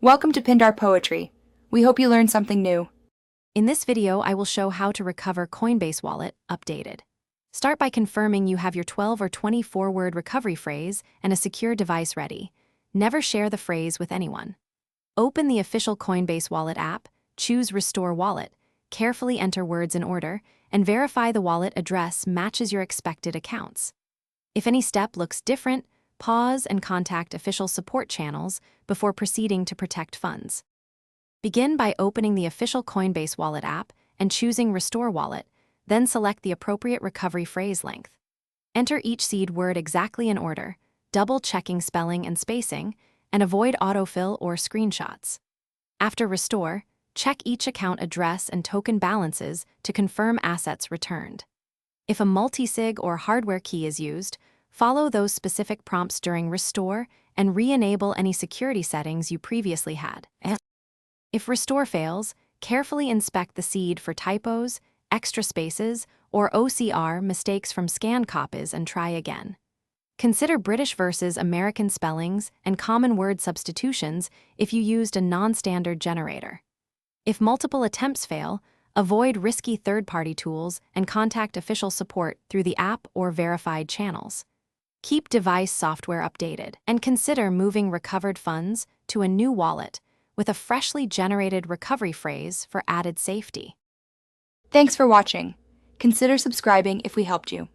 Welcome to Pindar Poetry. We hope you learned something new. In this video, I will show how to recover Coinbase Wallet updated. Start by confirming you have your 12 or 24-word recovery phrase and a secure device ready. Never share the phrase with anyone. Open the official Coinbase Wallet app, choose Restore Wallet, carefully enter words in order, and verify the wallet address matches your expected accounts. If any step looks different, pause and contact official support channels before proceeding to protect funds. Begin by opening the official Coinbase Wallet app and choosing Restore Wallet, then select the appropriate recovery phrase length. Enter each seed word exactly in order, double-checking spelling and spacing, and avoid autofill or screenshots. After Restore, check each account address and token balances to confirm assets returned. If a multi-sig or hardware key is used, follow those specific prompts during Restore and re-enable any security settings you previously had. If Restore fails, carefully inspect the seed for typos, extra spaces, or OCR mistakes from scan copies and try again. Consider British versus American spellings and common word substitutions if you used a non-standard generator. If multiple attempts fail, avoid risky third-party tools and contact official support through the app or verified channels. Keep device software updated and consider moving recovered funds to a new wallet with a freshly generated recovery phrase for added safety. Thanks for watching. Consider subscribing if we helped you.